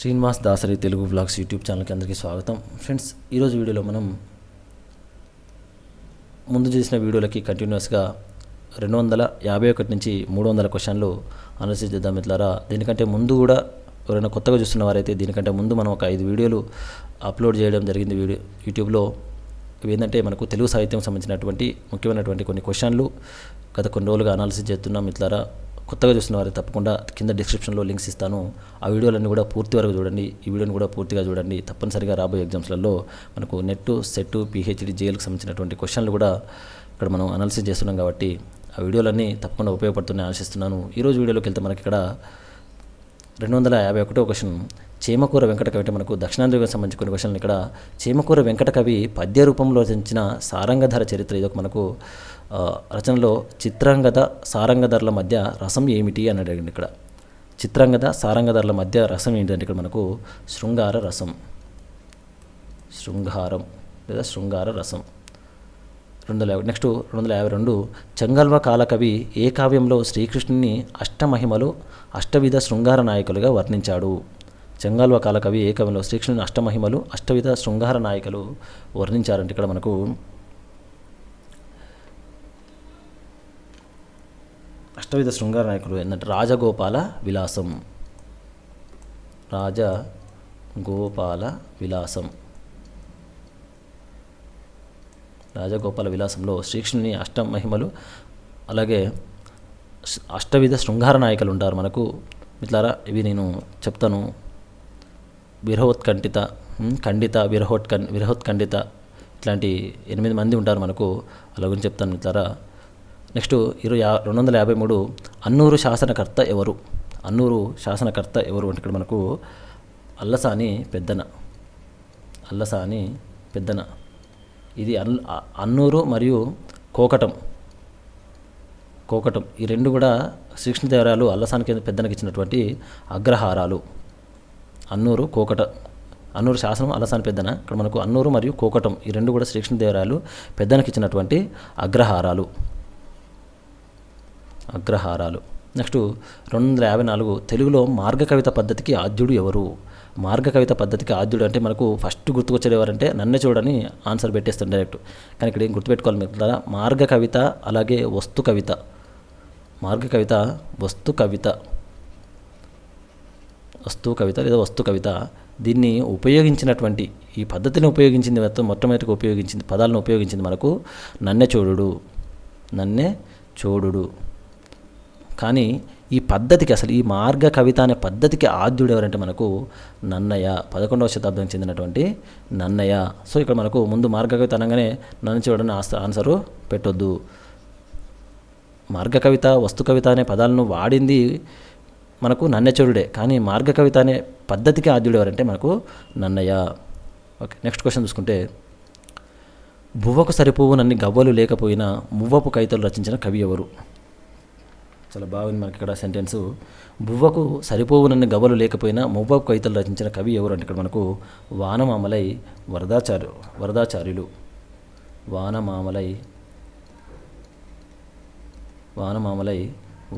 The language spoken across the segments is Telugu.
శ్రీనివాస్ దాసరి తెలుగు వ్లాగ్స్ యూట్యూబ్ ఛానల్కి అందరికీ స్వాగతం. ఫ్రెండ్స్, ఈరోజు వీడియోలో మనం ముందు చేసిన వీడియోలకి కంటిన్యూస్గా 251 నుంచి 300 క్వశ్చన్లు అనాలిసిస్ చేద్దాం మిత్రులారా. దీనికంటే ముందు కూడా ఎవరైనా కొత్తగా చూస్తున్న వారైతే దీనికంటే ముందు మనం ఒక 5 వీడియోలు అప్లోడ్ చేయడం జరిగింది యూట్యూబ్లో. ఇవి ఏంటంటే మనకు తెలుగు సాహిత్యం సంబంధించినటువంటి ముఖ్యమైనటువంటి కొన్ని క్వశ్చన్లు గత కొన్ని రోజులుగా అనాలిసిస్ చేస్తున్నాం మిత్రులారా. కొత్తగా చూస్తున్న వారు తప్పకుండా కింద డిస్క్రిప్షన్లో లింక్స్ ఇస్తాను. ఆ వీడియోలన్నీ కూడా పూర్తి వరకు చూడండి. ఈ వీడియోని కూడా పూర్తిగా చూడండి. తప్పనిసరిగా రాబోయే ఎగ్జామ్స్లలో మనకు నెట్, సెట్, పిహెచ్డి, జేఎల్కి సంబంధించినటువంటి క్వశ్చన్లు కూడా ఇక్కడ మనం అనాలిసిస్ చేస్తున్నాం కాబట్టి ఆ వీడియోలన్నీ తప్పకుండా ఉపయోగపడుతున్నాయి ఆశిస్తున్నాను. ఈరోజు వీడియోలోకి వెళ్తే మనకి ఇక్కడ 251 క్వశ్చన్, చేమకూర వెంకట కవి. అంటే మనకు దక్షిణాంధ్రకి సంబంధించి కొన్ని క్వశ్చన్లు. ఇక్కడ చేమకూర వెంకట కవి పద్య రూపంలో రచించిన సారంగధర చరిత్ర. ఇదొక మనకు రచనలో చిత్రాంగద సారంగధరల మధ్య రసం ఏమిటి అని అడిగింది. ఇక్కడ చిత్రాంగద సారంగధరల మధ్య రసం ఏంటంటే ఇక్కడ మనకు శృంగార రసం, శృంగారం లేదా శృంగార రసం. 252 చెంగల్వ కాలకవి ఏ కావ్యంలో శ్రీకృష్ణుని అష్టమహిమలు అష్టవిధ శృంగార నాయకులుగా వర్ణించాడు? చెంగల్వ కాలకవి ఏ కావ్యంలో శ్రీకృష్ణుని అష్టమహిమలు అష్టవిధ శృంగార నాయకులు వర్ణించారంటే ఇక్కడ మనకు అష్టవిధ శృంగార నాయకులు ఏంటంటే రాజగోపాల విలాసం, రాజగోపాల విలాసం. రాజగోపాల విలాసంలో శ్రీకృష్ణుని అష్టమహిమలు అలాగే అష్టవిధ శృంగార నాయకులు ఉంటారు మనకు మిత్రులారా. ఇవి నేను చెప్తాను. విరహోత్కంఠిత, ఖండిత, విరహోత్కంఠిత ఇట్లాంటి 8 మంది ఉంటారు మనకు. అలా గురించి చెప్తాను మిత్రులారా. నెక్స్ట్ 253 అన్నూరు శాసనకర్త ఎవరు? అన్నూరు శాసనకర్త ఎవరు అంటే ఇక్కడ మనకు అల్లసాని పెద్దన, అల్లసాని పెద్దన. ఇది అన్నూరు మరియు కోకటం ఈ రెండు కూడా శ్రీకృష్ణదేవరాయలు అల్లసానికి పెద్దనకి ఇచ్చినటువంటి అగ్రహారాలు. అన్నూరు కోకట, అన్నూరు శాసనం, అల్లసాని పెద్దన. ఇక్కడ మనకు అన్నూరు మరియు కోకటం ఈ రెండు కూడా శ్రీకృష్ణదేవరాయలు పెద్దనకి ఇచ్చినటువంటి అగ్రహారాలు. నెక్స్ట్ 254 తెలుగులో మార్గ కవిత పద్ధతికి ఆద్యుడు ఎవరు? మార్గ కవిత పద్ధతికి ఆద్యుడు అంటే మనకు ఫస్ట్ గుర్తుకొచ్చేది ఎవరంటే నన్నే చూడని ఆన్సర్ పెట్టేస్తాను డైరెక్ట్. కానీ ఇక్కడ ఏం గుర్తుపెట్టుకోవాలి మిత్రులారా, మార్గ కవిత అలాగే వస్తు కవిత. మార్గ కవిత, వస్తు కవిత లేదా వస్తు కవిత. దీన్ని ఉపయోగించినటువంటి ఈ పద్ధతిని ఉపయోగించింది మొట్టమొదటిగా ఉపయోగించింది పదాలను ఉపయోగించింది మనకు నన్నె చోడుడు. కానీ ఈ పద్ధతికి అసలు ఈ మార్గ కవిత అనే పద్ధతికి ఆద్యుడు ఎవరంటే మనకు నన్నయ్య, 11వ శతాబ్దానికి చెందినటువంటి నన్నయ్య. సో ఇక్కడ మనకు ముందు మార్గ కవిత అనగానే నన్ను చూడని ఆన్సరు పెట్టొద్దు. మార్గ కవిత, వస్తు కవిత అనే పదాలను వాడింది మనకు నన్నెచోడుడే, కానీ మార్గ కవిత అనే పద్ధతికి ఆద్యుడు ఎవరంటే మనకు నన్నయ్య. ఓకే, నెక్స్ట్ క్వశ్చన్ చూసుకుంటే బువ్వకు సరిపోవునన్ని గవ్వలు లేకపోయినా మువ్వపు కవితలు రచించిన కవి ఎవరు? చాలా బాగుంది మనకి ఇక్కడ సెంటెన్సు. బువ్వకు సరిపోవునన్ని గవ్వలు లేకపోయినా మువ్వపు కవితలు రచించిన కవి ఎవరు అంటే ఇక్కడ మనకు వానమామలై వరదాచార్యులు. వానమామలై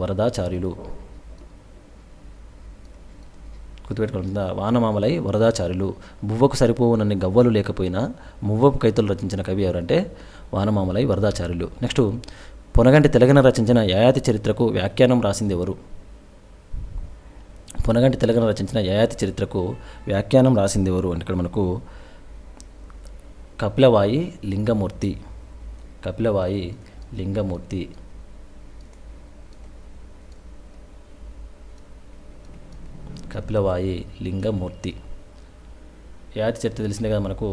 వరదాచార్యులు గుర్తుపెట్టుకుంటుందా? వానమామలై వరదాచార్యులు. బువ్వకు సరిపోవునన్ని గవ్వలు లేకపోయినా మువ్వపు కవితలు రచించిన కవి ఎవరంటే వానమామలై వరదాచార్యులు. నెక్స్ట్ పొనగంటి తెలగన రచించిన యయాతి చరిత్రకు వ్యాఖ్యానం రాసింది ఎవరు? పొనగంటి తెలగన రచించిన యయాతి చరిత్రకు వ్యాఖ్యానం రాసింది ఎవరు అంటే ఇక్కడ మనకు కపిలవాయి లింగమూర్తి. యయాతి చరిత్ర తెలిసిందే కదా మనకు.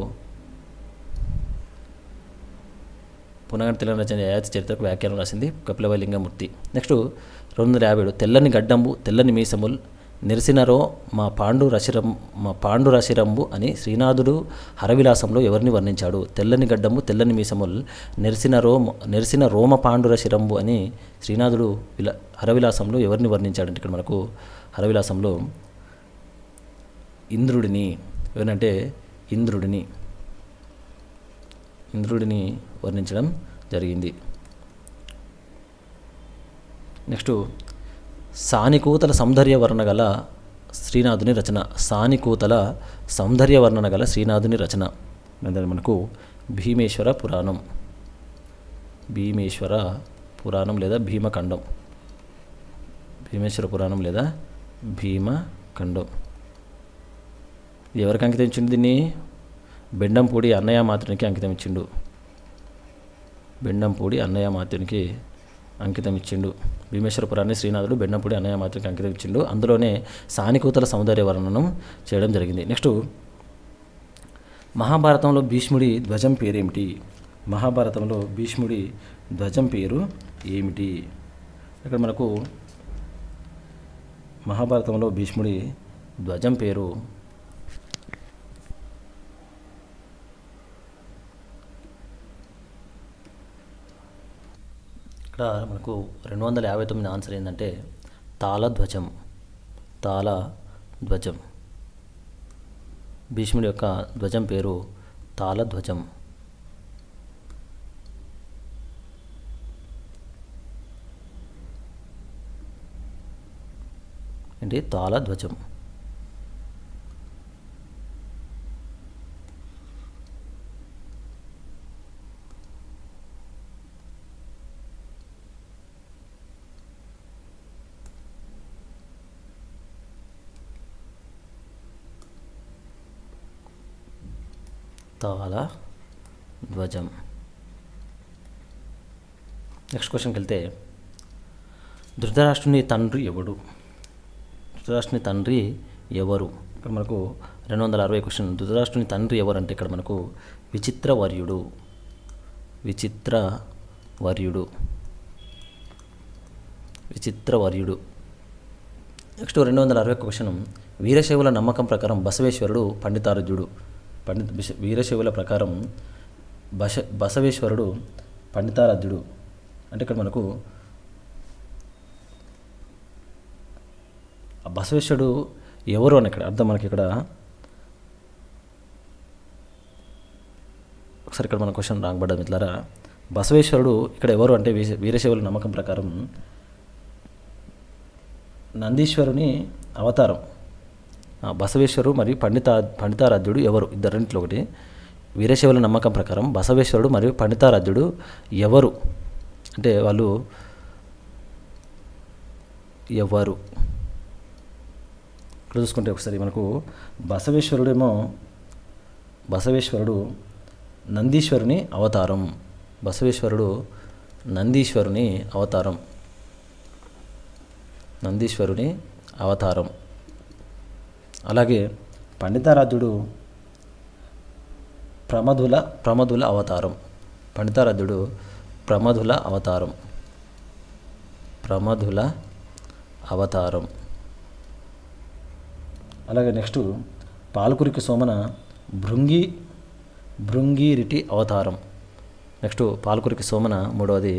పొనగంటి తెలంగాణ రచన యయాతి చరిత్రకు వ్యాఖ్యానం రాసింది కపిలవాయి లింగమూర్తి. నెక్స్ట్ 257 తెల్లని గడ్డంబు తెల్లని మీసముల్ నెరిసినరో మా పాండు రశిరంబు అని శ్రీనాథుడు హరవిలాసంలో ఎవరిని వర్ణించాడు? తెల్లని గడ్డంబు తెల్లని మీసముల్ నెరిసిన రోమ పాండురశిరంబు అని శ్రీనాథుడు హరవిలాసంలో ఎవరిని వర్ణించాడంటే ఇక్కడ మనకు హరవిలాసంలో ఇంద్రుడిని. ఎవరంటే ఇంద్రుడిని వర్ణించడం జరిగింది. నెక్స్ట్ సానికూతల సౌందర్య వర్ణ గల శ్రీనాథుని రచన. సానికూతల సౌందర్య వర్ణన గల శ్రీనాథుని రచన. దాని మనకు భీమేశ్వర పురాణం. భీమేశ్వర పురాణం లేదా భీమఖండం. భీమేశ్వర పురాణం లేదా భీమఖండం. ఎవరికి అంకితం ఇచ్చిండు దీన్ని? బెండంపూడి అన్నయ్య మాత్రునికి అంకితం ఇచ్చిండు. బెండంపూడి అన్నయ్య మాత్రునికి అంకితం ఇచ్చిండు. భీమేశ్వర పురాణాన్ని శ్రీనాథుడు బెండంపూడి అన్నయ్య మాత్రునికి అంకితం ఇచ్చిండు. అందులోనే సానికూతల సౌందర్య వర్ణనం చేయడం జరిగింది. నెక్స్ట్, మహాభారతంలో భీష్ముడి ధ్వజం పేరేమిటి? మహాభారతంలో భీష్ముడి ధ్వజం పేరు ఏమిటి? ఇక్కడ మనకు మహాభారతంలో భీష్ముడి ధ్వజం పేరు ఇక్కడ మనకు 259 ఆన్సర్ ఏంటంటే తాళధ్వజం. తాళధ్వజం. భీష్ముడి యొక్క ధ్వజం పేరు తాళధ్వజం. ఏంటి? తాళధ్వజం. తాళధ్వజం. నెక్స్ట్ క్వశ్చన్కి వెళ్తే, ధృతరాష్ట్రుని తండ్రి ఎవడు? ధృతరాష్ట్రుని తండ్రి ఎవరు? ఇక్కడ మనకు 260 క్వశ్చన్. ధృతరాష్ట్రుని తండ్రి ఎవరు అంటే ఇక్కడ మనకు విచిత్రవర్యుడు. విచిత్రవర్యుడు. విచిత్రవర్యుడు. Next 260 question. వీరశైవుల నమ్మకం ప్రకారం బసవేశ్వరుడు పండితారాధ్యుడు. వీరశైవుల ప్రకారం బసవేశ్వరుడు పండితారాధ్యుడు. అంటే ఇక్కడ మనకు బసవేశ్వరుడు ఎవరు అని ఇక్కడ అర్థం మనకి ఇక్కడ ఒకసారి ఇక్కడ మన క్వశ్చన్ రాంగ్ పడ్డది మిత్రులారా. బసవేశ్వరుడు ఇక్కడ ఎవరు అంటే వీరశైవుల నమ్మకం ప్రకారం నందీశ్వరుని అవతారం. బసవేశ్వరుడు మరియు పండితారాధ్యుడు ఎవరు? ఇద్దరింట్లో ఒకటి. వీరశైవుల నమ్మకం ప్రకారం బసవేశ్వరుడు మరియు పండితారాధ్యుడు ఎవరు అంటే వాళ్ళు ఎవరు? ఇక్కడ చూసుకుంటే ఒకసారి మనకు బసవేశ్వరుడు నందీశ్వరుని అవతారం. బసవేశ్వరుడు నందీశ్వరుని అవతారం. నందీశ్వరుని అవతారం. అలాగే పండితారాధ్యుడు ప్రమధుల అవతారం. పండితారాధ్యుడు ప్రమధుల అవతారం. ప్రమధుల అవతారం. అలాగే నెక్స్ట్, పాల్కురికి సోమన భృంగిరిటి అవతారం. నెక్స్ట్, పాల్కురికి సోమన మూడవది.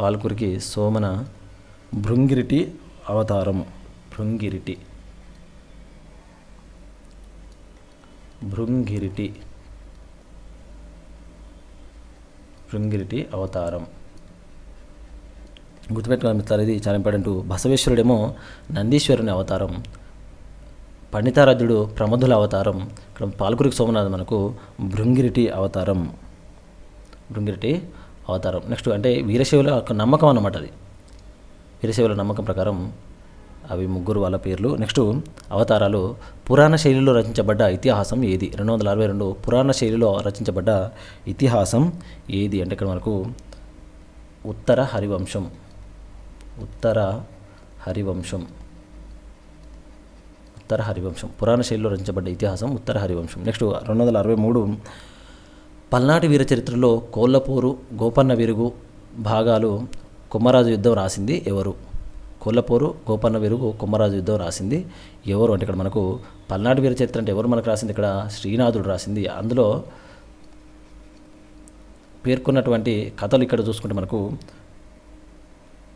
పాల్కురికి సోమన భృంగిరిటి అవతారం. భృంగిరిటి అవతారం. గుర్తుపెట్టుకోవాలి మిత్రులారా, ఇది చాలా ఇంపార్టెంట్. బసవేశ్వరుడేమో నందీశ్వరుని అవతారం, పండితారాధ్యుడు ప్రమధుల అవతారం, ఇక్కడ పాల్కురికి సోమనాథ్ మనకు భృంగిరిటి అవతారం. నెక్స్ట్ అంటే వీరశైవుల నమ్మకం అన్నమాట. అది వీరశైవుల నమ్మకం ప్రకారం అవి ముగ్గురు వాళ్ళ పేర్లు. నెక్స్ట్, అవతారాలు. పురాణ శైలిలో రచించబడ్డ ఇతిహాసం ఏది? 262. పురాణ శైలిలో రచించబడ్డ ఇతిహాసం ఏది అంటే ఇక్కడ మనకు ఉత్తర హరివంశం. పురాణ శైలిలో రచించబడ్డ ఇతిహాసం ఉత్తర హరివంశం. నెక్స్ట్ 263. పల్నాటి వీర చరిత్రలో కోళ్ళపోరు, గోపన్న విరుగు భాగాలు కొమ్మరాజు యుద్ధం రాసింది ఎవరు? కోళ్ళపోరు, గోపన్న విరుగు, కొమ్మరాజు యుద్ధం రాసింది ఎవరు అంటే ఇక్కడ మనకు పల్నాటి వీర చరిత్ర అంటే ఎవరు మనకు రాసింది? ఇక్కడ శ్రీనాథుడు రాసింది. అందులో పేర్కొన్నటువంటి కథలు ఇక్కడ చూసుకుంటే మనకు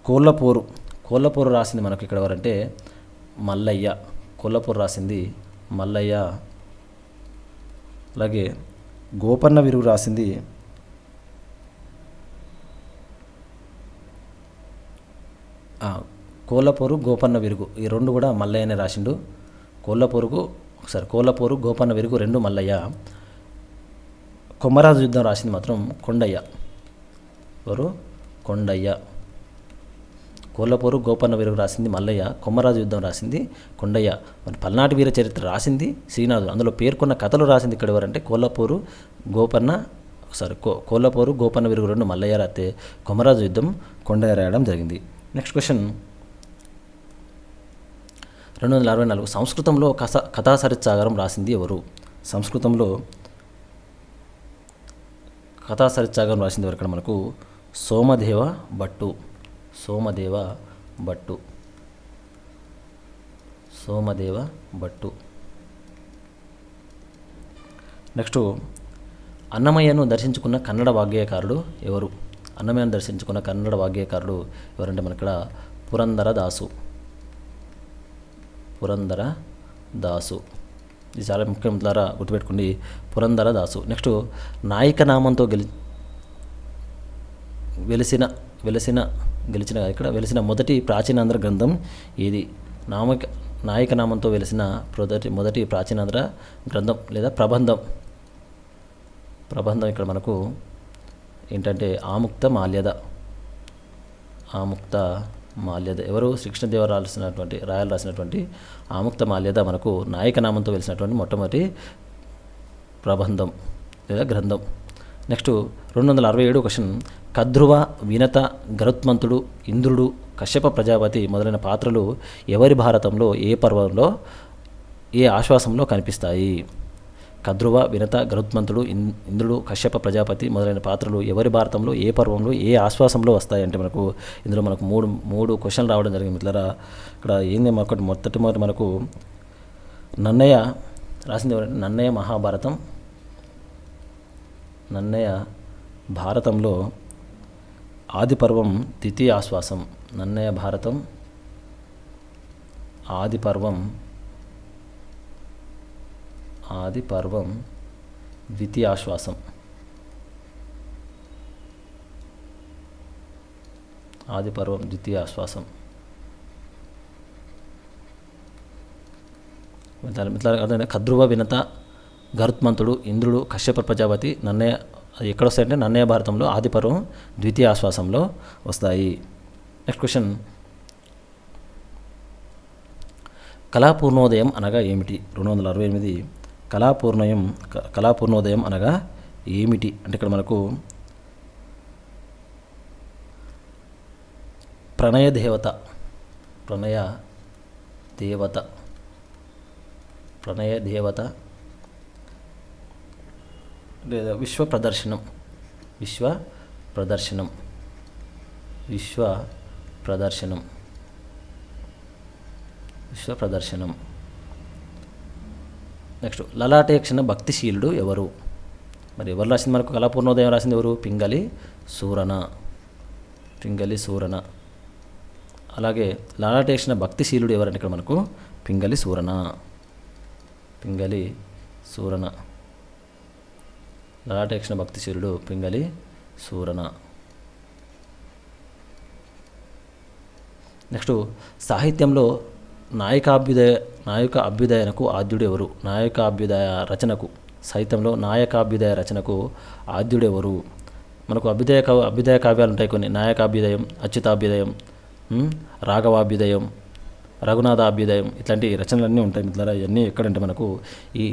కోళ్ళపోరు రాసింది మనకు ఇక్కడ ఎవరంటే మల్లయ్య. కోళ్ళపోరు రాసింది మల్లయ్య. అలాగే గోపన్న విరుగు రాసింది కోళ్ళపోరు గోపన్న విరుగు ఈ రెండు కూడా మల్లయ్యనే రాసిండు. కోళ్ళపోరు గోపన్న విరుగు రెండు మల్లయ్య. కొమరాజు యుద్ధం రాసింది మాత్రం కొండయ్య. ఎవరు? కొండయ్య. కోళ్ళపోరు గోపన్న విరుగు రాసింది మల్లయ్య, కొమరాజు యుద్ధం రాసింది కొండయ్య. మరి పల్నాటి వీర చరిత్ర రాసింది శ్రీనాథుడు. అందులో పేర్కొన్న కథలు రాసింది ఇక్కడ ఎవరంటే కోళ్ళపోరు గోపన్న విరుగు రెండు మల్లయ్య రాస్తే కొమరాజు యుద్ధం కొండయ్య రాయడం జరిగింది. Next question 264. సంస్కృతంలో కథా సరిత్సాగరం రాసింది ఎవరు? సంస్కృతంలో కథా సరిత్సాగరం రాసింది ఎవరు? ఇక్కడ మనకు సోమదేవ భట్టు. నెక్స్ట్ అన్నమయ్యను దర్శించుకున్న కన్నడ వాగ్గేయకారుడు ఎవరు? అన్నమయ్యను దర్శించుకున్న కన్నడ వాగ్గేయకారుడు ఎవరంటే మన ఇక్కడ పురందరదాసు. ఇది చాలా ముఖ్యం ద్వారా గుర్తుపెట్టుకోండి, పురందరదాసు. నెక్స్ట్ నాయిక నామంతో వెలిసిన మొదటి ప్రాచీనాంధ్ర గ్రంథం ఏది? నాయిక నామంతో వెలిసిన మొదటి ప్రాచీనాంధ్ర గ్రంథం లేదా ప్రబంధం ఇక్కడ మనకు ఏంటంటే ఆముక్త మాల్యద. ఎవరు? శ్రీకృష్ణదేవరాయలు రాసినటువంటి ఆముక్త మాల్యద మనకు నాయక నామంతో వెలిసినటువంటి మొట్టమొదటి ప్రబంధం లేదా గ్రంథం. Next 267 question. కద్రువ, వినత, గరుత్మంతుడు, ఇంద్రుడు, కశ్యప ప్రజాపతి మొదలైన పాత్రలు ఎవరి భారతంలో ఏ పర్వంలో ఏ ఆశ్వాసంలో కనిపిస్తాయి? కద్రువ, వినత, గరుత్మంతుడు, ఇంద్రుడు, కశ్యప ప్రజాపతి మొదలైన పాత్రలు ఎవరి భారతంలో ఏ పర్వంలో ఏ ఆశ్వాసంలో వస్తాయి అంటే మనకు ఇందులో మనకు మూడు క్వశ్చన్లు రావడం జరిగింది మిత్రులారా. ఇక్కడ ఏంది మొదటి మనకు నన్నయ్య రాసింది ఎవరంటే నన్నయ్య భారతంలో ఆది పర్వం ద్వితీయ ఆశ్వాసం. నన్నయ్య భారతం ఆది పర్వం ద్వితీయ ఆశ్వాసం. కద్రువ, వినత, గరుత్మంతుడు, ఇంద్రుడు, కశ్యప ప్రజాపతి నన్నయ్య ఎక్కడ వస్తాయంటే నన్నయ్య భారతంలో ఆది పర్వం ద్వితీయ ఆశ్వాసంలో వస్తాయి. Next question. కళాపూర్ణోదయం అనగా ఏమిటి? 268. కళాపూర్ణోదయం అనగా ఏమిటి అంటే ఇక్కడ మనకు ప్రణయ దేవత లేదా విశ్వ ప్రదర్శనం. నెక్స్ట్ లలాటేక్షణ భక్తిశీలుడు ఎవరు? మరి ఎవరు రాసింది మనకు కళాపూర్ణోదయం రాసింది ఎవరు? పింగళి సూరన. అలాగే లలాటేక్షణ భక్తిశీలుడు ఎవరంటే ఇక్కడ మనకు పింగళి సూరన. లలాటేక్షణ భక్తిశీలుడు పింగళి సూరన. నెక్స్ట్ సాహిత్యంలో నాయక అభ్యుదయనకు ఆద్యుడు ఎవరు? సాహిత్యంలో నాయకాభ్యుదయ రచనకు ఆద్యుడు ఎవరు? మనకు అభ్యుదయ కావ్యాలు ఉంటాయి కొన్ని. నాయకాభ్యుదయం, అచ్యుతాభ్యుదయం, రాఘవాభ్యుదయం, రఘునాథాభ్యుదయం ఇట్లాంటి రచనలన్నీ ఉంటాయి మిత్రులారా. ఇవన్నీ ఎక్కడంటే మనకు ఈ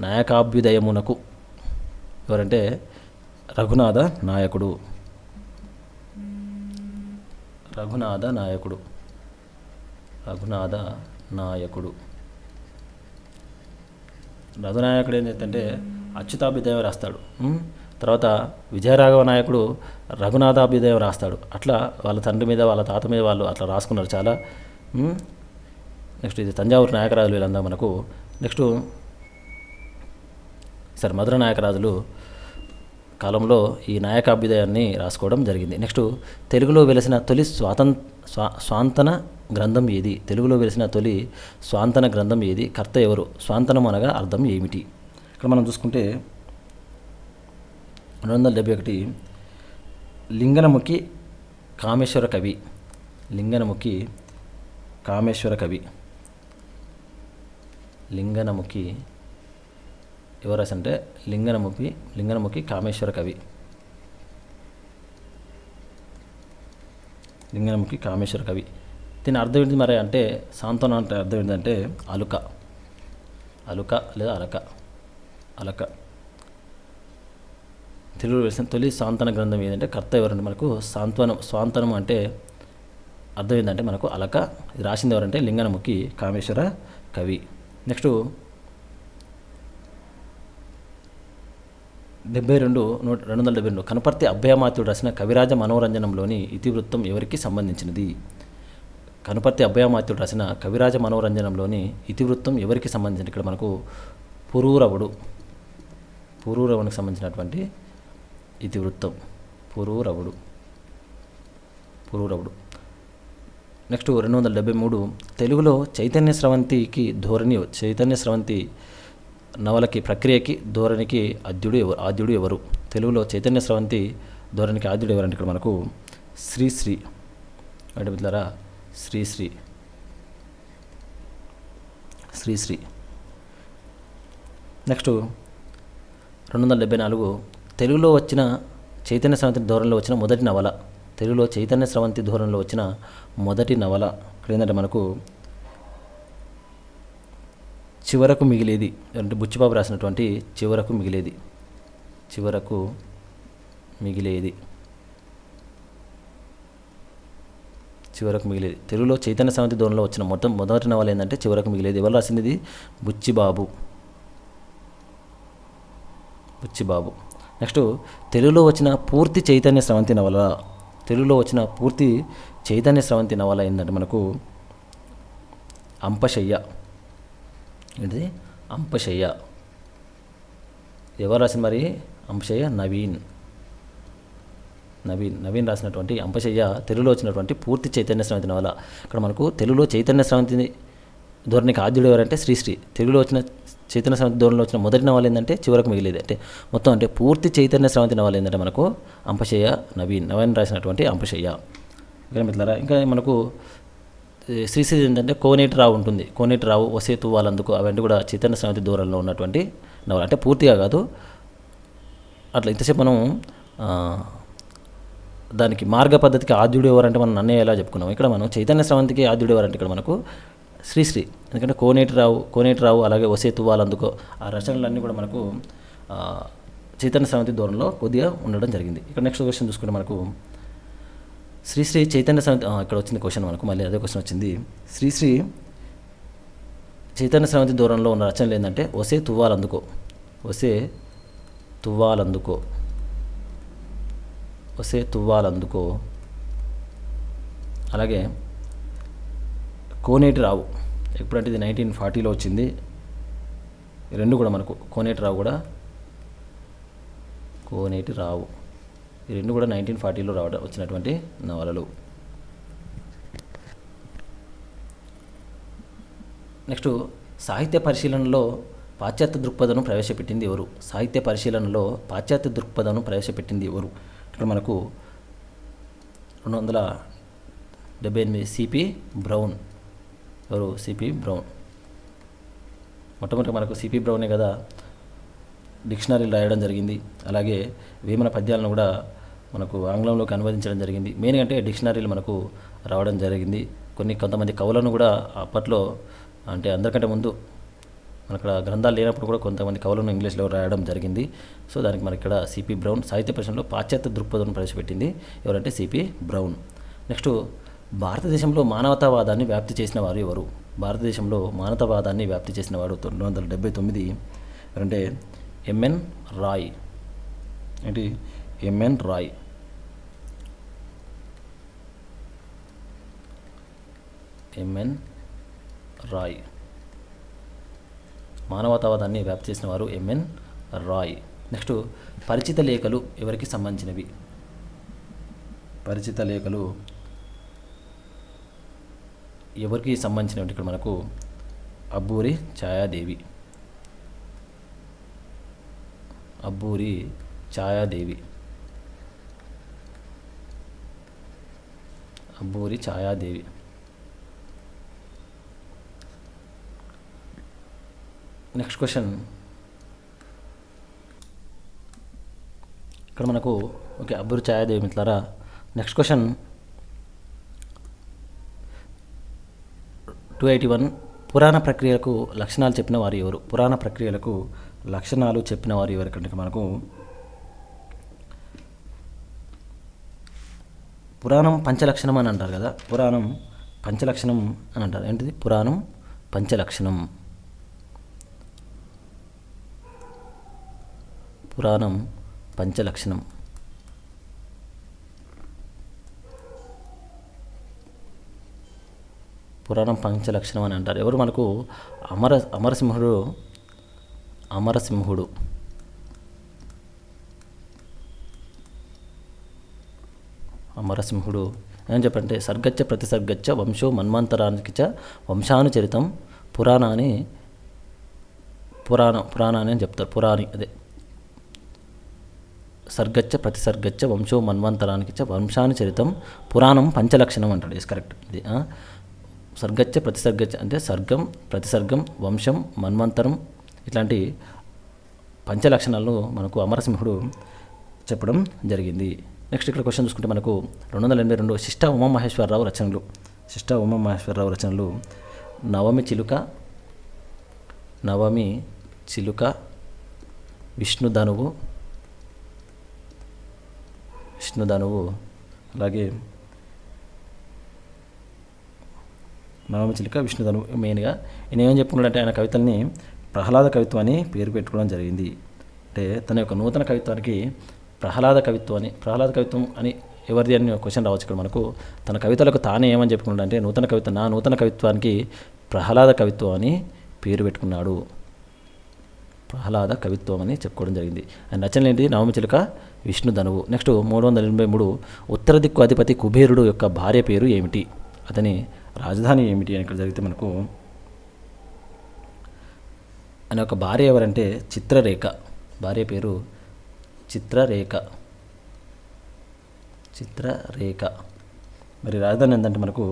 నాయకాభ్యుదయమునకు ఎవరంటే రఘునాథ నాయకుడు. రఘునాయకుడు ఏంటంటే అచ్యుతాభ్యుదయం రాస్తాడు. తర్వాత విజయరాఘవ నాయకుడు రఘునాథాభ్యుదయం రాస్తాడు. అట్లా వాళ్ళ తండ్రి మీద వాళ్ళ తాత మీద వాళ్ళు అట్లా రాసుకున్నారు చాలా. నెక్స్ట్ ఇది తంజావూరు నాయకరాజులు వీళ్ళందా మనకు. నెక్స్ట్ మధుర నాయకరాజులు కాలంలో ఈ నాయకాభ్యుదయాన్ని రాసుకోవడం జరిగింది. నెక్స్ట్ తెలుగులో వెలిసిన తొలి స్వాంతన గ్రంథం ఏది? స్వాంతన గ్రంథం ఏది? కర్త ఎవరు? స్వాంతనం అనగా అర్థం ఏమిటి? ఇక్కడ మనం చూసుకుంటే 271 లింగనముఖి కామేశ్వర కవి లింగనముఖి కామేశ్వర కవి. లింగనముఖి ఎవరు రాసంటే లింగనముఖి కామేశ్వర కవి. లింగనముఖి కామేశ్వర కవి. దీని అర్థం ఏంటి మరి అంటే సాంత్వనం అంటే అర్థం ఏంటంటే అలుక లేదా అలక. తెలుగు వేసిన తొలి సాంత్వన గ్రంథం ఏదంటే కర్త ఎవరంటే మనకు స్వాంతనం అంటే అర్థం ఏంటంటే మనకు అలక. ఇది రాసింది ఎవరంటే లింగనముఖి కామేశ్వర కవి. నెక్స్ట్ 272 కనపర్తి అభయమాత్యుడు రాసిన కవిరాజ మనోరంజనంలోని ఇతివృత్తం ఎవరికి సంబంధించినది? కనుపర్తి అభయమాత్యుడు రాసిన కవిరాజ మనోరంజనంలోని ఇతివృత్తం ఎవరికి సంబంధించినది? ఇక్కడ మనకు పురూరవునికి సంబంధించినటువంటి ఇతివృత్తం పురూరవుడు. నెక్స్ట్ 273 తెలుగులో చైతన్య స్రవంతి నవలకి ప్రక్రియకి ధోరణికి ఆద్యుడు ఎవరు? తెలుగులో చైతన్య స్రవంతి ధోరణికి ఆద్యుడు ఎవరంటే ఇక్కడ మనకు శ్రీశ్రీ అంటే మిత్రులారా శ్రీశ్రీ. నెక్స్ట్ 274 తెలుగులో వచ్చిన చైతన్య స్రవంతి ధోరణిలో వచ్చిన మొదటి నవల. తెలుగులో చైతన్య స్రవంతి ధోరణిలో వచ్చిన మొదటి నవల ఇక్కడ ఏంటంటే మనకు చివరకు మిగిలేది అంటే బుచ్చిబాబు రాసినటువంటి చివరకు మిగిలేది. తెలుగులో చైతన్య స్రవంతి ధోరణిలో వచ్చిన మొదటి నవల ఏంటంటే చివరకు మిగిలేది. ఎవరు రాసింది? ఇది బుచ్చిబాబు. నెక్స్ట్ తెలుగులో వచ్చిన పూర్తి చైతన్య స్రవంతి నవల ఏంటంటే మనకు అంపశయ్య. ఏంటిది? అంపశయ్య. ఎవరు రాసిన మరి అంపశయ్య? నవీన్ రాసినటువంటి అంపశయ్య తెలుగులో వచ్చినటువంటి పూర్తి చైతన్య స్రవంతి నవల. ఇక్కడ మనకు తెలుగులో చైతన్య స్రవంతి ధోరణికి ఆద్యుడు ఎవరంటే శ్రీశ్రీ. తెలుగులో వచ్చిన చైతన్య స్రవంతి ధోరణిలో వచ్చిన మొదటి నవల ఏంటంటే చివరకు మిగిలేది. అంటే మొత్తం అంటే పూర్తి చైతన్య స్రవంతి నవల ఏంటంటే మనకు అంపశయ్య నవీన్ రాసినటువంటి అంపశయ్య. ఇంకా మిత్రులారా ఇంకా మనకు శ్రీశ్రీ ఏంటంటే కోనేటి రావు ఉంటుంది. కోనేటి రావు, ఒసే తువ్వాలందుకు అవన్నీ కూడా చైతన్య స్రవంతి ధోరణిలో ఉన్నటువంటి నవల. అంటే పూర్తిగా కాదు, అట్లా ఇంతసేపు మనం దానికి మార్గ పద్ధతికి ఆద్యుడు ఎవరంటే మనం నన్నయ్య ఎలా చెప్పుకున్నాం. ఇక్కడ మనం చైతన్య స్రవంతికి ఆద్యుడు ఎవరంటే ఇక్కడ మనకు శ్రీశ్రీ. ఎందుకంటే కోనేటి రావు అలాగే ఒసే తువ్వాలందుకో ఆ రచనలన్నీ కూడా మనకు చైతన్య స్రవంతి ధోరణిలో కొద్దిగా ఉండడం జరిగింది. ఇక్కడ నెక్స్ట్ క్వశ్చన్ చూసుకుంటే మనకు శ్రీశ్రీ చైతన్య స్రవంతి ఇక్కడ వచ్చింది క్వశ్చన్ మనకు మళ్ళీ అదే క్వశ్చన్ వచ్చింది. శ్రీశ్రీ చైతన్య స్రవంతి ధోరణిలో ఉన్న రచనలు ఏంటంటే ఒసే తువ్వాలందుకో అలాగే కోనేటి రావు. ఎప్పుడంటే ఇది 1940లో వచ్చింది. రెండు కూడా మనకు కోనేటి రావు ఈ రెండు కూడా 1940లో వచ్చినటువంటి నవలలు. నెక్స్ట్ సాహిత్య పరిశీలనలో పాశ్చాత్య దృక్పథం ప్రవేశపెట్టింది ఎవరు? ఇక్కడ మనకు 278 సిపి బ్రౌన్. ఎవరు? CP brown. మొట్టమొదటి మనకు సిపి బ్రౌనే కదా డిక్షనరీలు రాయడం జరిగింది. అలాగే వేమన పద్యాలను కూడా మనకు ఆంగ్లంలోకి అనువదించడం జరిగింది. మెయిన్గా అంటే డిక్షనరీలు మనకు రావడం జరిగింది. కొంతమంది కవులను కూడా అప్పట్లో అంటే అందరికంటే ముందు మనక్కడ గ్రంథాలు లేనప్పుడు కూడా కొంతమంది కవులను ఇంగ్లీష్లో రాయడం జరిగింది. సో దానికి మనకి ఇక్కడ సిపి బ్రౌన్ సాహిత్య పరిశ్రమలో పాశ్చాత్య దృక్పథం ప్రవేశపెట్టింది ఎవరంటే సిపి బ్రౌన్. నెక్స్ట్ భారతదేశంలో మానవతావాదాన్ని వ్యాప్తి చేసిన వారు ఎవరు? భారతదేశంలో మానవతావాదాన్ని వ్యాప్తి చేసిన వాడు 1979 ఎవరంటే ఎంఎన్ రాయ్. ఏంటి? ఎంఎన్ రాయ్. మానవతావాదాన్ని వ్యాప్తి చేసిన వారు ఎంఎన్ రాయ్. నెక్స్ట్ పరిచిత లేఖలు ఎవరికి సంబంధించినవి? ఇక్కడ మనకు అబ్బూరి ఛాయాదేవి. అబ్బూరి ఛాయాదేవి. నెక్స్ట్ క్వశ్చన్ ఇక్కడ మనకు ఓకే అబ్బూరి ఛాయాదేవి మిత్రులారా. నెక్స్ట్ క్వశ్చన్ 281 పురాణ ప్రక్రియలకు లక్షణాలు చెప్పిన వారు ఎవరు? పురాణ ప్రక్రియలకు లక్షణాలు చెప్పిన వారు ఎవరు? కంటే మనకు పురాణం పంచలక్షణం అని అంటారు కదా, పురాణం పంచలక్షణం అని అంటారు. ఏంటిది? పురాణం పంచలక్షణం. పురాణం పంచలక్షణం. పురాణం పంచలక్షణం అని అంటారు. ఎవరు? మనకు అమరసింహుడు. అమరసింహుడు ఏం చెప్పంటే సర్గచ్చ ప్రతిసర్గచ్చ వంశో మన్వంతరానికి చ వంశానుచరితం పురాణాన్ని అని చెప్తారు. పురాణి అదే సర్గచ్చ ప్రతిసర్గచ్చ వంశో మన్వంతరానికి చ వంశానుచరితం పురాణం పంచలక్షణం అంటాడు. Yes correct. ఇది సర్గచ్చ ప్రతిసర్గచ్చ అంటే సర్గం, ప్రతిసర్గం, వంశం, మన్వంతరం ఇట్లాంటి పంచలక్షణాలను మనకు అమరసింహుడు చెప్పడం జరిగింది. నెక్స్ట్ ఇక్కడ క్వశ్చన్ చూసుకుంటే మనకు 282 శిష్ట ఉమామహేశ్వరరావు రచనలు. నవమి చిలుక, విష్ణుధనువు, అలాగే నవమి చిలుక, విష్ణుధనువు. మెయిన్గా ఈయన ఏం చెప్పుకున్నాడంటే ఆయన కవితల్ని ప్రహ్లాద కవిత్వం అని పేరు పెట్టుకోవడం జరిగింది. అంటే తన యొక్క నూతన కవిత్వానికి ప్రహ్లాద కవిత్వం అని ఎవరిది అని క్వశ్చన్ రావచ్చు. ఇక్కడ మనకు తన కవితలకు తానే ఏమని చెప్పుకున్నాడు అంటే నా నూతన కవిత్వానికి ప్రహ్లాద కవిత్వం అని పేరు పెట్టుకున్నాడు. ప్రహ్లాద కవిత్వం అని చెప్పుకోవడం జరిగింది. ఆయన రచనలు ఏంటి? నవమి చిలుక, విష్ణుధనువు. నెక్స్ట్ 383 ఉత్తర దిక్కు అధిపతి కుబేరుడు యొక్క భార్య పేరు ఏమిటి? అతని రాజధాని ఏమిటి అని ఇక్కడ జరిగితే మనకు ఆయన యొక్క భార్య ఎవరంటే చిత్రరేఖ. భార్య పేరు చిత్రరేఖ. మరి రాజధాని ఏంటంటే మనకు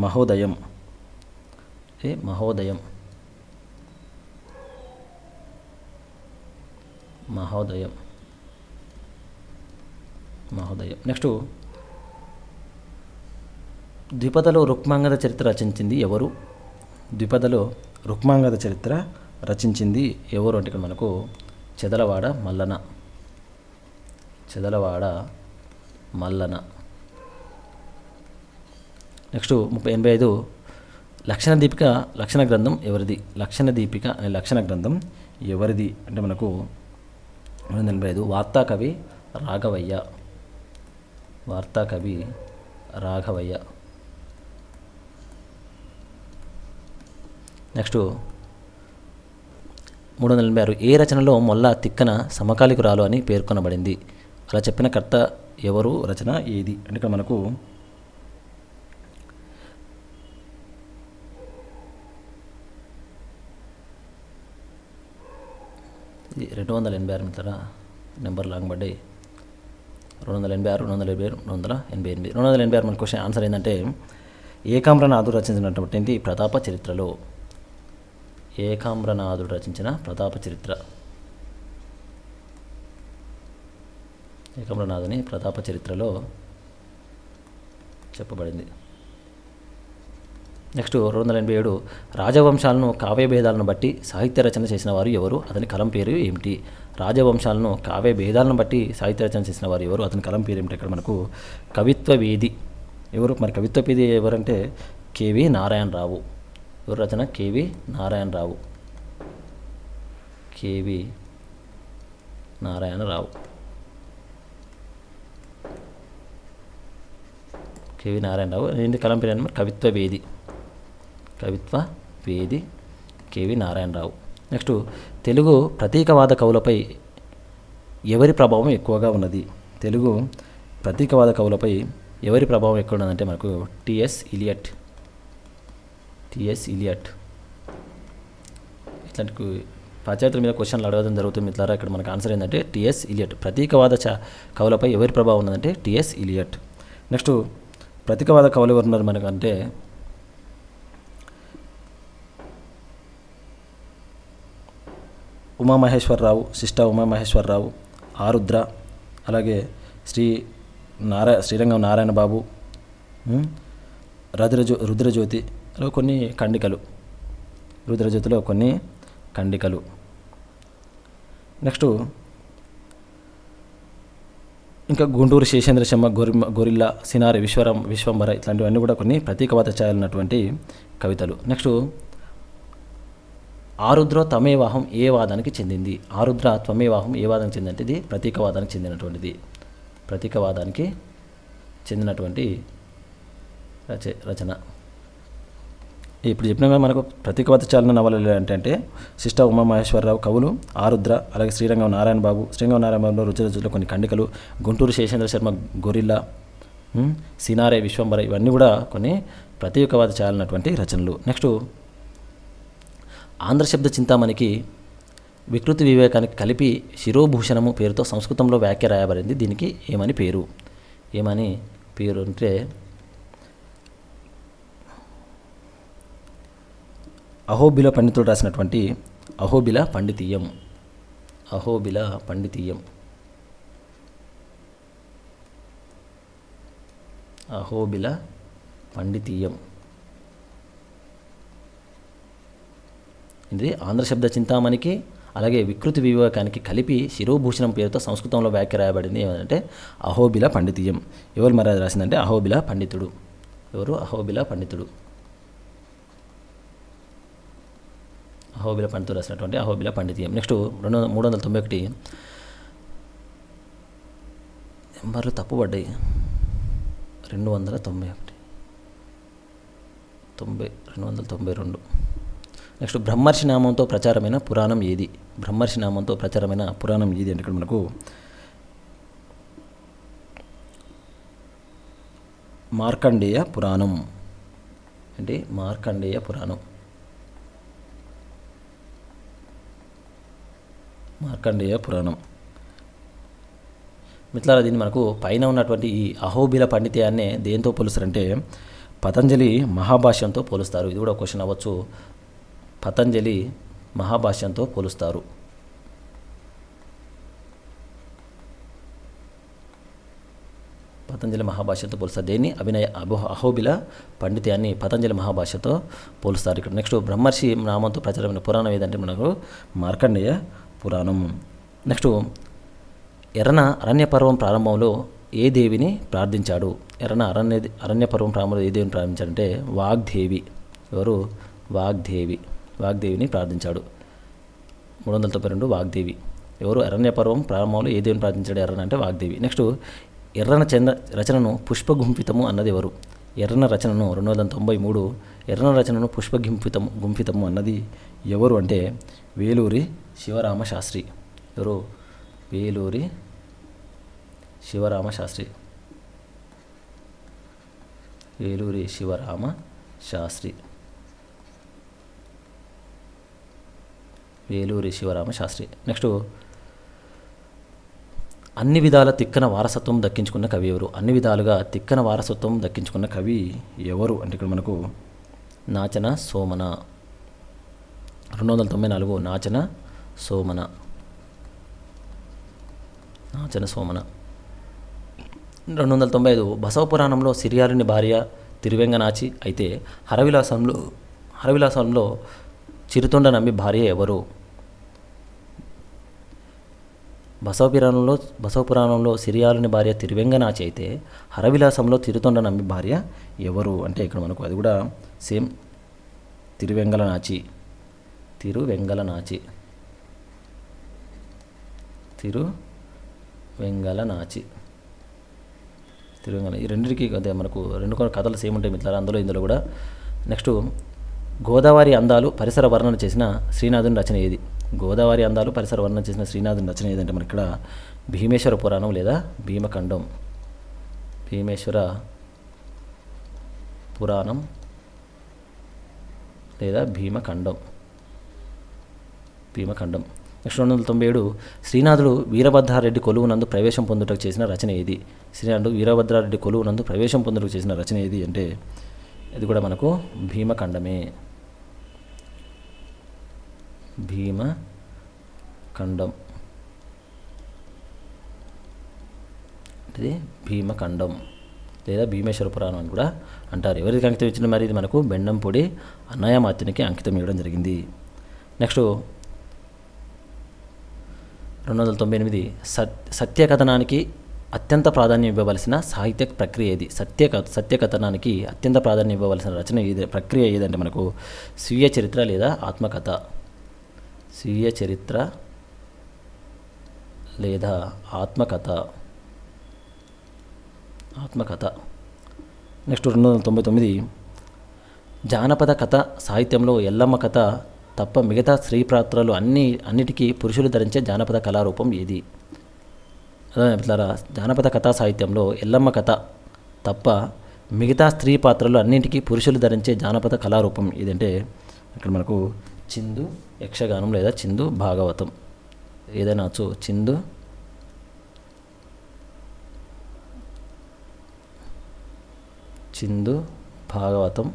మహోదయం. నెక్స్ట్ ద్విపదలో రుక్మాంగద చరిత్ర రచించింది ఎవరు? అంటే ఇక్కడ మనకు చెదలవాడ మల్లన. నెక్స్ట్ 85 లక్షణ గ్రంథం ఎవరిది? లక్షణ గ్రంథం ఎవరిది అంటే మనకు 85 వార్తాకవి రాఘవయ్య. నెక్స్ట్ 386 ఏ రచనలో మొల్ల తిక్కన సమకాలికురాలు అని పేర్కొనబడింది? అలా చెప్పిన కర్త ఎవరు? రచన ఏది? అంటే ఇక్కడ మనకు 286 మిత్రులారా, నెంబర్ లాంగ్ పడ్డాయి. 286 మన క్వశ్చన్ ఆన్సర్ ఏంటంటే ఏకామ్రనాథుడు రచించినటువంటి ప్రతాప చరిత్రలో. ఏకామ్రనాథుడు రచించిన ప్రతాప చరిత్ర. ఏకామ్రనాథుని ప్రతాప చరిత్రలో చెప్పబడింది. నెక్స్ట్ 287 రాజవంశాలను కావ్యభేదాలను బట్టి సాహిత్య రచన చేసిన వారు ఎవరు? అతని కలం పేరు ఏమిటి? రాజవంశాలను కావ్యభేదాలను బట్టి సాహిత్య రచన చేసిన వారు ఎవరు? అతని కలం పేరు ఏమిటి? ఇక్కడ మనకు కవిత్వవేది. ఎవరు మరి కవిత్వవేది ఎవరంటే కేవి నారాయణరావు. ఎవరు రచన? కేవి నారాయణరావు. ఏంటి కలం పేరు అంటే కవిత్వవేది కేవి నారాయణరావు. నెక్స్ట్ తెలుగు ప్రతీకవాద కవులపై ఎవరి ప్రభావం ఎక్కువగా ఉన్నది? తెలుగు ప్రతీకవాద కవులపై ఎవరి ప్రభావం ఎక్కువ ఉన్నదంటే మనకు టిఎస్ ఇలియట్. ఇట్లాంటి పాశ్చాత్యుల మీద క్వశ్చన్లు అడగడం జరుగుతుంది మిత్రులారా. ఇక్కడ మనకు ఆన్సర్ ఏంటంటే టిఎస్ ఇలియట్. ప్రతీకవాద కవులపై ఎవరి ప్రభావం ఉన్నదంటే టిఎస్ ఇలియట్. నెక్స్ట్ ప్రతీకవాద కవులు ఎవరున్నారు మనకంటే ఉమామహేశ్వరరావు, శిష్ట ఉమామహేశ్వరరావు, ఆరుద్ర, అలాగే శ్రీరంగం నారాయణ బాబు, రుద్రజ్యోతిలో కొన్ని ఖండికలు, రుద్రజ్యోతిలో కొన్ని ఖండికలు. నెక్స్ట్ ఇంకా గుంటూరు శేషేంద్ర శర్మ, గొరిల్లా, సినారి విశ్వంభర ఇట్లాంటివన్నీ కూడా కొన్ని ప్రతీకవాద ఛాయలు ఉన్నటువంటి కవితలు. నెక్స్ట్ ఆరుద్ర త్వమేవాహం ఏ వాదానికి చెందింది? ఆరుద్ర త్వమేవాహం ఏ వాదానికి చెందిందంటే ఇది ప్రతీకవాదానికి చెందినటువంటిది. ప్రతీకవాదానికి చెందినటువంటి రచన. ఇప్పుడు చెప్పిన మనకు ప్రతీకవాద చాలన నవలలు అంటే శిష్ట ఉమామహేశ్వరరావు కవులు, ఆరుద్ర, అలాగే శ్రీరంగం నారాయణ బాబు, రుద్రజ్యోతిలో కొన్ని ఖండికలు, గుంటూరు శేషేంద్ర శర్మ, గొరిల్లా, సినారే విశ్వంభర ఇవన్నీ కూడా కొన్ని ప్రతీకవాద చాలనటువంటి రచనలు. నెక్స్ట్ ఆంధ్ర శబ్ద చింతామణికి వికృతి వివేకానికి కలిపి శిరోభూషణము పేరుతో సంస్కృతంలో వ్యాఖ్య రాయబడింది. దీనికి ఏమని పేరు అంటే అహోబిల పండితుడు రాసినటువంటి అహోబిల పండితీయం. ఇది ఆంధ్ర శబ్ద చింతామణికి అలాగే వికృతి వివేకానికి కలిపి శిరోభూషణం పేరుతో సంస్కృతంలో వ్యాఖ్య రాయబడింది ఏమంటే అహోబిల పండితీయం. ఎవరు మరి రాసిందంటే అహోబిల పండితుడు. అహోబిల పండితుడు రాసినటువంటి అహోబిల పండితీయం. నెక్స్ట్ 391 నెంబర్లు తప్పుపడ్డాయి. 291 నెక్స్ట్ బ్రహ్మర్షి నామంతో ప్రచారమైన పురాణం ఏది? అంటే ఇక్కడ మనకు మార్కండేయ పురాణం. మిత్రులారా, దీన్ని మనకు పైన ఉన్నటువంటి ఈ అహోబిల పండితయాన్నే దేంతో పోలుస్తారంటే పతంజలి మహాభాష్యంతో పోలుస్తారు. ఇది కూడా క్వశ్చన్ అవ్వచ్చు. పతంజలి మహాభాష్యంతో పోలుస్తారు. దేన్ని అహోబిల పండితయాన్ని పతంజలి మహాభాష్యతో పోలుస్తారు. ఇక్కడ నెక్స్ట్ బ్రహ్మర్షి నామంతో ప్రచారమైన పురాణం ఏదంటే మనకు మార్కండేయ పురాణం. నెక్స్ట్ ఎర్రన అరణ్యపర్వం ప్రారంభంలో ఏ దేవిని ప్రార్థించాడు? అరణ్యపర్వం ప్రారంభంలో ఏ దేవిని ప్రార్థించాడంటే వాగ్దేవి. వాగ్దేవిని ప్రార్థించాడు. 392 వాగ్దేవి. అరణ్యపర్వం ప్రారంభంలో ఏ దేవిని ప్రార్థించాడు ఎర్రన అంటే వాగ్దేవి. నెక్స్ట్ ఎర్రన రచనను పుష్పగుంఫితము అన్నది ఎవరు? 293 ఎర్రన రచనను పుష్పగుంఫితము అన్నది ఎవరు అంటే వేలూరి శివరామ శాస్త్రి. వేలూరి శివరామ శాస్త్రి. నెక్స్ట్ అన్ని విధాల తిక్కన వారసత్వం దక్కించుకున్న కవి ఎవరు? అన్ని విధాలుగా తిక్కన వారసత్వం దక్కించుకున్న కవి ఎవరు అంటే ఇక్కడ మనకు నాచన సోమన. 294 నాచన సోమన. 295 బసవపురాణంలో సిరియాలుని భార్య తిరువెంగనాచి అయితే హరవిలాసంలో చిరుతొండ నమ్మి భార్య ఎవరు? బసవపురాణంలో సిరియాలుని భార్య తిరువెంగనాచి అయితే హరవిలాసంలో చిరుతొండ నమ్మి భార్య ఎవరు అంటే ఇక్కడ మనకు అది కూడా సేమ్ తిరువెంగలనాచి. ఈ రెండింటికి అదే మనకు రెండు కథలు సేమ్ ఉంటాయి మిత్రులారా, ఇందులో కూడా. నెక్స్ట్ గోదావరి అందాలు పరిసర వర్ణన చేసిన శ్రీనాథుని రచన ఏది? గోదావరి అందాలు పరిసర వర్ణన చేసిన శ్రీనాథుని రచన ఏదంటే మనకి ఇక్కడ భీమేశ్వర పురాణం లేదా భీమఖండం. భీమేశ్వర పురాణం లేదా భీమఖండం. నెక్స్ట్ 297 శ్రీనాథుడు వీరభద్రారెడ్డి కొలువునందు ప్రవేశం పొందుటకు చేసిన రచన ఏది? శ్రీనాథుడు వీరభద్రారెడ్డి కొలువునందు ప్రవేశం పొందుటకు చేసిన రచన ఏది అంటే ఇది కూడా మనకు భీమఖండమే. భీమఖండం, ఇది భీమఖండం లేదా భీమేశ్వర పురాణం అని కూడా అంటారు. ఎవరికి అంకితం ఇచ్చిన మరి ఇది మనకు బెండంపొడి అన్నయమాత్యునికి అంకితం ఇవ్వడం జరిగింది. నెక్స్ట్ 298 సత్యకథనానికి అత్యంత ప్రాధాన్యం ఇవ్వవలసిన సాహిత్య ప్రక్రియ ఏది? సత్యకథనానికి అత్యంత ప్రాధాన్యం ఇవ్వవలసిన రచన ఏది, ప్రక్రియ ఏదంటే మనకు స్వీయ చరిత్ర లేదా ఆత్మకథ. స్వీయ చరిత్ర లేదా ఆత్మకథ. నెక్స్ట్ 299 జానపద కథ సాహిత్యంలో ఎల్లమ్మ కథ తప్ప మిగతా స్త్రీ పాత్రలు అన్నిటికీ పురుషులు ధరించే జానపద కళారూపం ఏది? అదే మిత్రులారా, జానపద కథా సాహిత్యంలో ఎల్లమ్మ కథ తప్ప మిగతా స్త్రీ పాత్రలు అన్నింటికీ పురుషులు ధరించే జానపద కళారూపం ఏదంటే ఇక్కడ మనకు చిందు యక్షగానం లేదా చిందు భాగవతం. ఏదైనా వచ్చు, చిందు భాగవతం,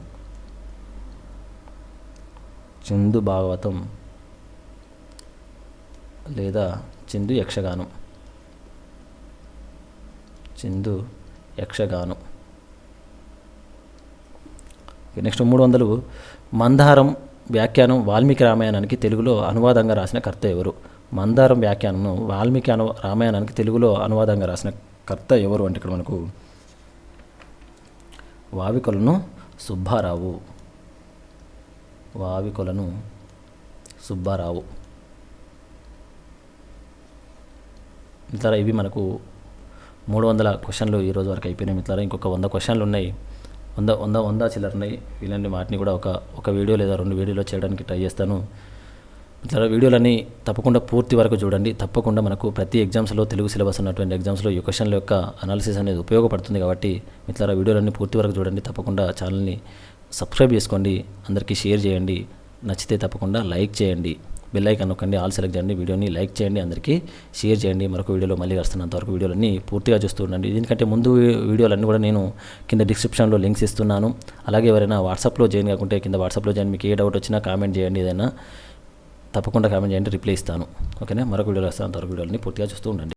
చిందు భాగవతం లేదా చిందు యక్షగానం. నెక్స్ట్ 300 మందారం వ్యాఖ్యానం వాల్మీకి రామాయణానికి తెలుగులో అనువాదంగా రాసిన కర్త ఎవరు? మందారం వ్యాఖ్యానం వాల్మీకి రామాయణానికి తెలుగులో అనువాదంగా రాసిన కర్త ఎవరు అంటే ఇక్కడ మనకు వావికొలను సుబ్బారావు. మిత్రులారా, ఇవి మనకు 300 క్వశ్చన్లు ఈరోజు వరకు అయిపోయినాయి. మిత్రులారా, ఇంకొక 100 క్వశ్చన్లు ఉన్నాయి. 100 చిల్లర ఉన్నాయి. వీళ్ళని వాటిని కూడా ఒక వీడియో లేదా 2 వీడియోలో చేయడానికి ట్రై చేస్తాను. మిత్రులారా, వీడియోలన్నీ తప్పకుండా పూర్తి వరకు చూడండి. తప్పకుండా మనకు ప్రతి ఎగ్జామ్స్లో తెలుగు సిలబస్ ఉన్నటువంటి ఎగ్జామ్స్లో ఈ క్వశ్చన్ల యొక్క అనాలిసిస్ అనేది ఉపయోగపడుతుంది కాబట్టి మిత్రులారా, వీడియోలన్నీ పూర్తి వరకు చూడండి. తప్పకుండా ఛానల్ని సబ్స్క్రైబ్ చేసుకోండి, అందరికీ షేర్ చేయండి, నచ్చితే తప్పకుండా లైక్ చేయండి, బెల్ ఐకాన్ నొక్కండి, ఆల్ సెలెక్ట్ చేయండి, వీడియోని లైక్ చేయండి, అందరికీ షేర్ చేయండి. మరొక వీడియోలో మళ్ళీ వస్తున్నంతవరకు వీడియోలన్నీ పూర్తిగా చూస్తూ ఉండండి. దీనికంటే ముందు వీడియోలన్నీ కూడా నేను కింద డిస్క్రిప్షన్లో లింక్స్ ఇస్తున్నాను. అలాగే ఎవరైనా వాట్సాప్లో జాయిన్ కాకుంటే కింద వాట్సాప్లో జాయిన్, మీకు ఏ డౌట్ వచ్చినా కామెంట్ చేయండి, ఏదైనా తప్పకుండా కామెంట్ చేయండి, రిప్లై ఇస్తాను. ఓకేనా? మరొక వీడియోలో వస్తాను, అంతవరకు వీడియోలని పూర్తిగా చూస్తూ ఉండండి.